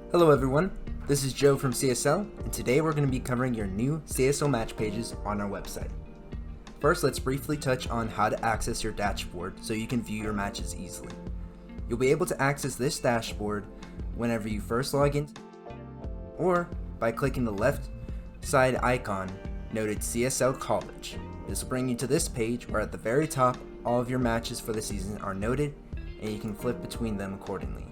Hello everyone, this is Joe from CSL, and today we're going to be covering your new CSL match pages on our website. First, let's briefly touch on how to access your dashboard so you can view your matches easily. You'll be able to access this dashboard whenever you first log in, or by clicking the left side icon noted CSL College. This will bring you to this page where at the very top all of your matches for the season are noted and you can flip between them accordingly.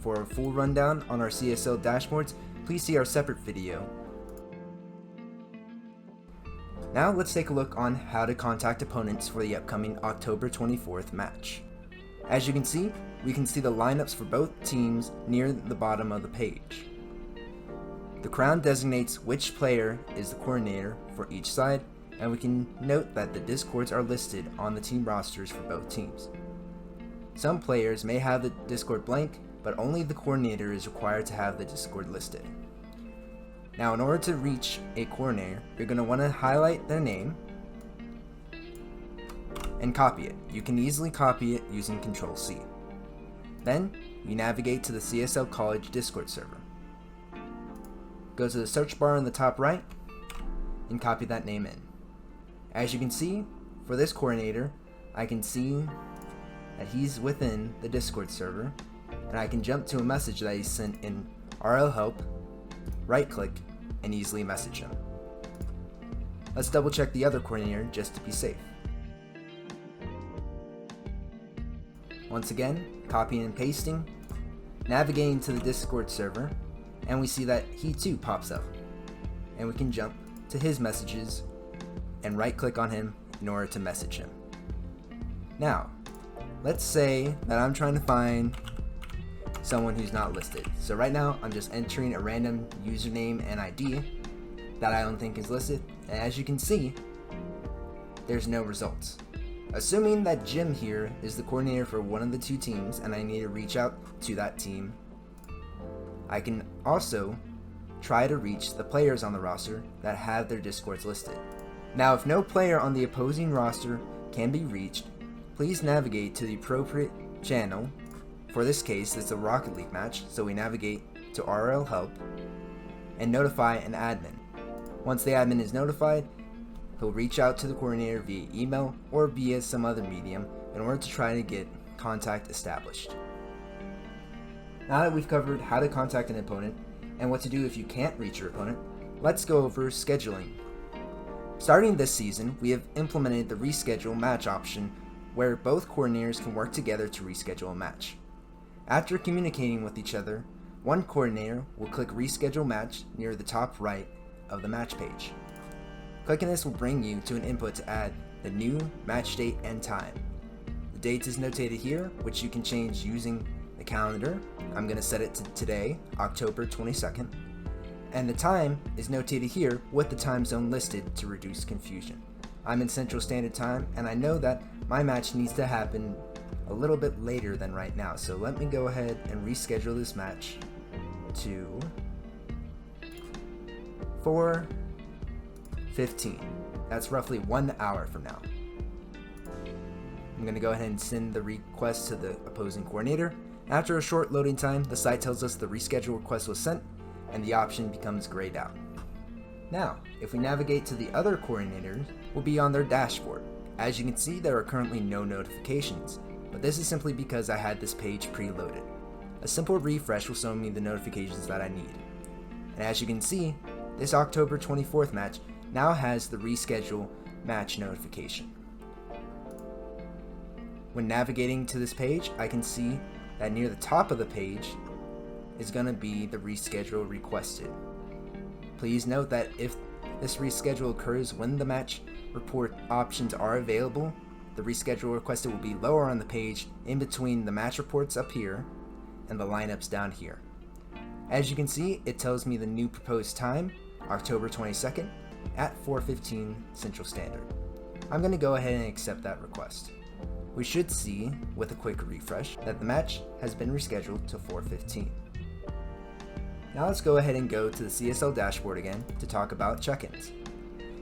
For a full rundown on our CSL dashboards, please see our separate video. Now let's take a look on how to contact opponents for the upcoming October 24th match. As you can see, we can see the lineups for both teams near the bottom of the page. The crown designates which player is the coordinator for each side, and we can note that the discords are listed on the team rosters for both teams. Some players may have the discord blank, but only the coordinator is required to have the discord listed. Now, in order to reach a coordinator, you're going to want to highlight their name and copy it. You can easily copy it using Ctrl+C. Then, you navigate to the CSL College Discord server. Go to the search bar in the top right and copy that name in. As you can see, for this coordinator, I can see that he's within the Discord server, and I can jump to a message that he sent in RL help, right click, and easily message him. Let's double check the other coordinator just to be safe. Once again, copying and pasting, navigating to the Discord server, and we see that he too pops up. And we can jump to his messages and right click on him in order to message him. Now, let's say that I'm trying to find someone who's not listed. So right now I'm just entering a random username and ID that I don't think is listed, and as you can see, there's no results. Assuming that Jim here is the coordinator for one of the two teams and I need to reach out to that team, I can also try to reach the players on the roster that have their discords listed. Now, if no player on the opposing roster can be reached, please navigate to the appropriate channel. For this case, it's a Rocket League match, so we navigate to RL help and notify an admin. Once the admin is notified, he'll reach out to the coordinator via email or via some other medium in order to try to get contact established. Now that we've covered how to contact an opponent and what to do if you can't reach your opponent, let's go over scheduling. Starting this season, we have implemented the reschedule match option where both coordinators can work together to reschedule a match. After communicating with each other, one coordinator will click reschedule match near the top right of the match page. Clicking this will bring you to an input to add the new match date and time. The date is notated here, which you can change using the calendar. I'm going to set it to today, October 22nd. And the time is notated here with the time zone listed to reduce confusion. I'm in Central Standard Time, and I know that my match needs to happen a little bit later than right now, so let me go ahead and reschedule this match to 4:15. That's roughly 1 hour from now. I'm going to go ahead and send the request to the opposing coordinator. After a short loading time, the site tells us the reschedule request was sent, and the option becomes grayed out. Now, if we navigate to the other coordinators, we'll be on their dashboard. As you can see, there are currently no notifications, but this is simply because I had this page preloaded. A simple refresh will show me the notifications that I need. And as you can see, this October 24th match now has the reschedule match notification. When navigating to this page, I can see that near the top of the page is going to be the reschedule requested. Please note that if this reschedule occurs when the match report options are available, the reschedule requested will be lower on the page in between the match reports up here and the lineups down here. As you can see, it tells me the new proposed time, October 22nd at 4:15 Central Standard. I'm going to go ahead and accept that request. We should see, with a quick refresh, that the match has been rescheduled to 4:15. Now let's go ahead and go to the CSL dashboard again to talk about check-ins.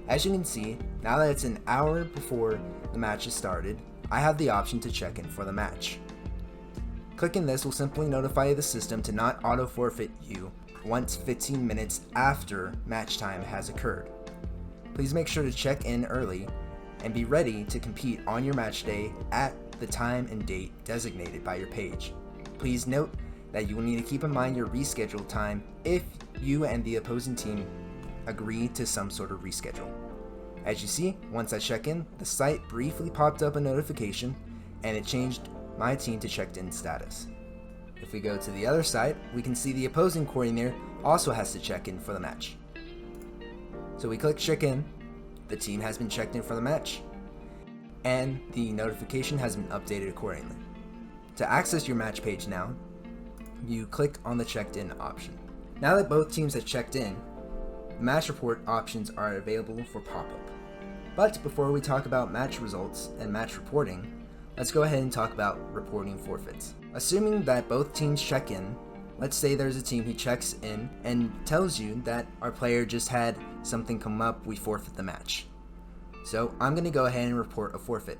As you can see, now that it's an hour before the match is started, I have the option to check in for the match. Clicking this will simply notify the system to not auto forfeit you once 15 minutes after match time has occurred. Please make sure to check in early and be ready to compete on your match day at the time and date designated by your page. Please note that you will need to keep in mind your rescheduled time if you and the opposing team agree to some sort of reschedule. As you see, once I check in, the site briefly popped up a notification and it changed my team to checked in status. If we go to the other side, we can see the opposing coordinator also has to check in for the match. So we click check in, the team has been checked in for the match, and the notification has been updated accordingly. To access your match page now, you click on the checked in option. Now that both teams have checked in, the match report options are available for pop-up. But before we talk about match results and match reporting, let's go ahead and talk about reporting forfeits. Assuming that both teams check in, let's say there's a team who checks in and tells you that our player just had something come up, we forfeit the match. So I'm going to go ahead and report a forfeit.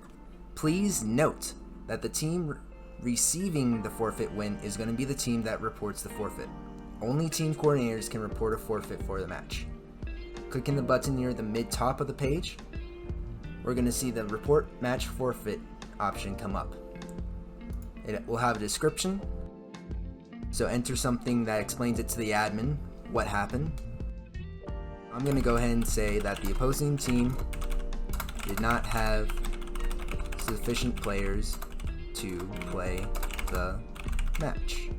Please note that the team receiving the forfeit win is going to be the team that reports the forfeit. Only team coordinators can report a forfeit for the match. Clicking the button near the mid-top of the page, we're going to see the report match forfeit option come up. It will have a description, so enter something that explains it to the admin what happened. I'm going to go ahead and say that the opposing team did not have sufficient players to play the match.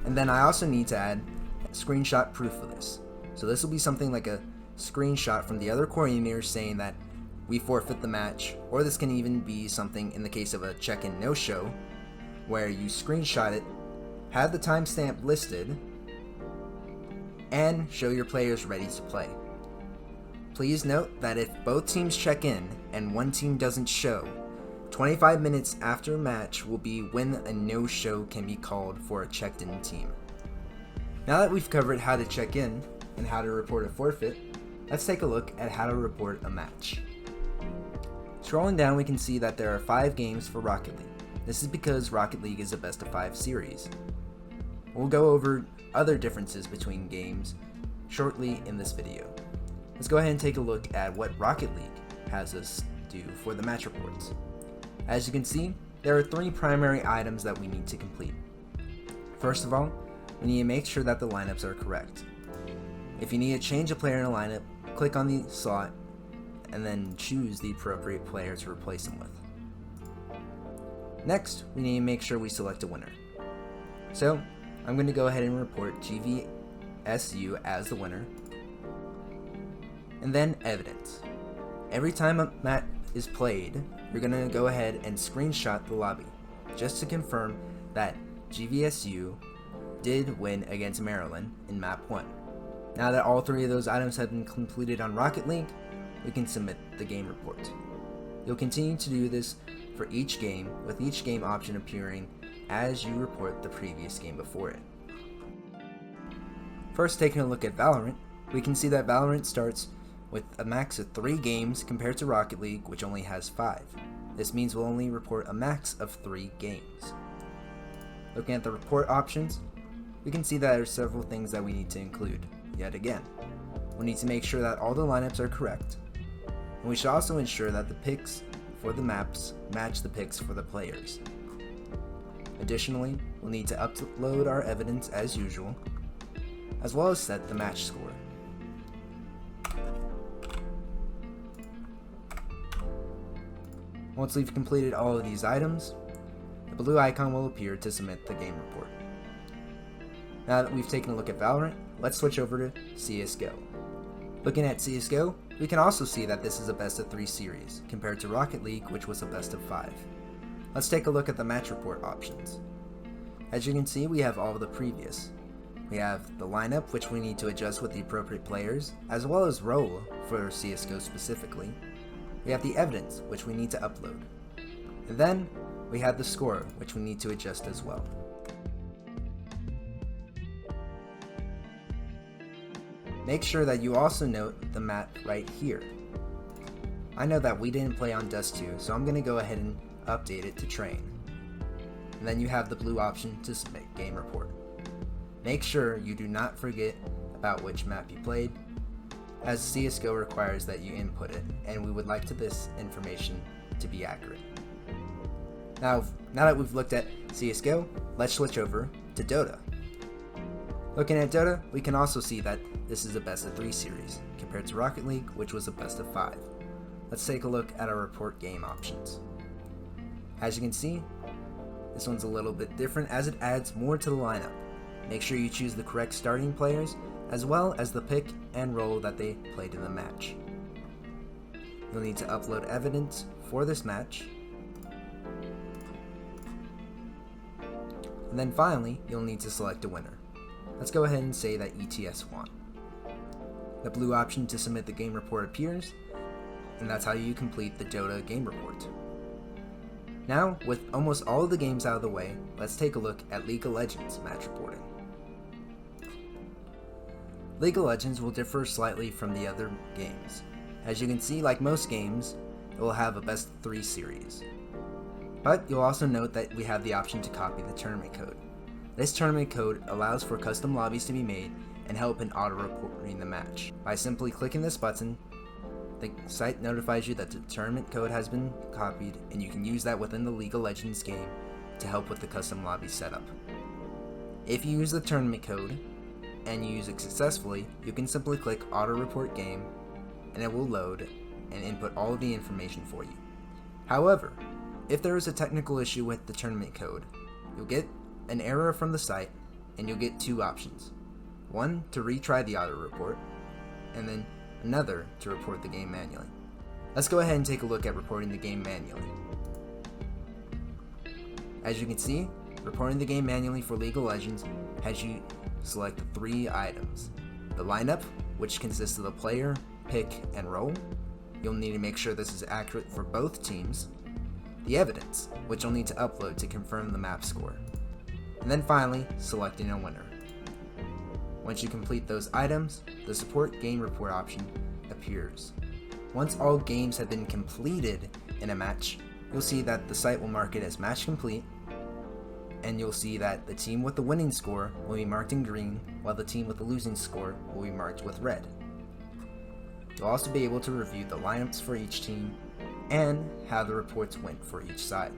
And then I also need to add a screenshot proof of this. So this will be something like a screenshot from the other coordinators saying that we forfeit the match, or this can even be something in the case of a check-in no-show, where you screenshot it, have the timestamp listed, and show your players ready to play. Please note that if both teams check in and one team doesn't show, 25 minutes after a match will be when a no-show can be called for a checked-in team. Now that we've covered how to check in and how to report a forfeit, let's take a look at how to report a match. Scrolling down, we can see that there are 5 games for Rocket League. This is because Rocket League is a best of 5 series. We'll go over other differences between games shortly in this video. Let's go ahead and take a look at what Rocket League has us do for the match reports. As you can see, there are 3 primary items that we need to complete. First of all, we need to make sure that the lineups are correct. If you need to change a player in a lineup, click on the slot and then choose the appropriate player to replace them with. Next, we need to make sure we select a winner. So, I'm going to go ahead and report GVSU as the winner. And then evidence. Every time a match is played, you're going to go ahead and screenshot the lobby, just to confirm that GVSU did win against Maryland in map 1. Now that all 3 of those items have been completed on Rocket League, we can submit the game report. You'll continue to do this for each game, with each game option appearing as you report the previous game before it. First, taking a look at Valorant, we can see that Valorant starts with a max of 3 games compared to Rocket League, which only has 5. This means we'll only report a max of 3 games. Looking at the report options, we can see that there are several things that we need to include. Yet again, we need to make sure that all the lineups are correct, and we should also ensure that the picks for the maps match the picks for the players. Additionally, we'll need to upload our evidence as usual, as well as set the match score. Once we've completed all of these items, the blue icon will appear to submit the game report. Now that we've taken a look at Valorant, let's switch over to CSGO. Looking at CSGO, we can also see that this is a best of 3 series, compared to Rocket League, which was a best of 5. Let's take a look at the match report options. As you can see, we have all of the previous. We have the lineup, which we need to adjust with the appropriate players, as well as role for CSGO specifically. We have the evidence, which we need to upload. And then, we have the score, which we need to adjust as well. Make sure that you also note the map right here. I know that we didn't play on Dust 2, so I'm going to go ahead and update it to Train. and then you have the blue option to submit game report. Make sure you do not forget about which map you played, as CSGO requires that you input it, and we would like this information to be accurate. Now that we've looked at CSGO, let's switch over to Dota. Looking at Dota, we can also see that this is a best of 3 series, compared to Rocket League, which was a best of 5. Let's take a look at our report game options. As you can see, this one's a little bit different as it adds more to the lineup. Make sure you choose the correct starting players, as well as the pick and role that they played in the match. You'll need to upload evidence for this match. And then finally, you'll need to select a winner. Let's go ahead and say that ETS won. The blue option to submit the game report appears, and that's how you complete the Dota game report. Now, with almost all of the games out of the way, let's take a look at League of Legends match reporting. League of Legends will differ slightly from the other games. As you can see, like most games, it will have a best of 3 series. But you'll also note that we have the option to copy the tournament code. This tournament code allows for custom lobbies to be made and help in auto-reporting the match. By simply clicking this button, the site notifies you that the tournament code has been copied, and you can use that within the League of Legends game to help with the custom lobby setup. If you use the tournament code and you use it successfully, you can simply click Auto Report Game and it will load and input all of the information for you. However, if there is a technical issue with the tournament code, you'll get an error from the site and you'll get 2 options. One, to retry the auto report, and then another to report the game manually. Let's go ahead and take a look at reporting the game manually. As you can see, reporting the game manually for League of Legends has you select the 3 items. The lineup, which consists of the player, pick, and role. You'll need to make sure this is accurate for both teams. The evidence, which you'll need to upload to confirm the map score. And then finally, selecting a winner. Once you complete those items, the support game report option appears. Once all games have been completed in a match, you'll see that the site will mark it as match complete, and you'll see that the team with the winning score will be marked in green, while the team with the losing score will be marked with red. You'll also be able to review the lineups for each team and how the reports went for each side.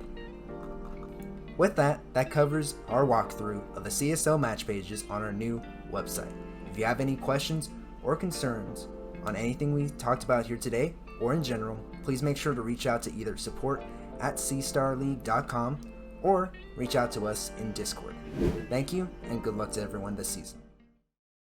With that covers our walkthrough of the CSL match pages on our new website. If you have any questions or concerns on anything we talked about here today or in general, please make sure to reach out to either support@cstarleague.com or reach out to us in Discord. Thank you and good luck to everyone this season.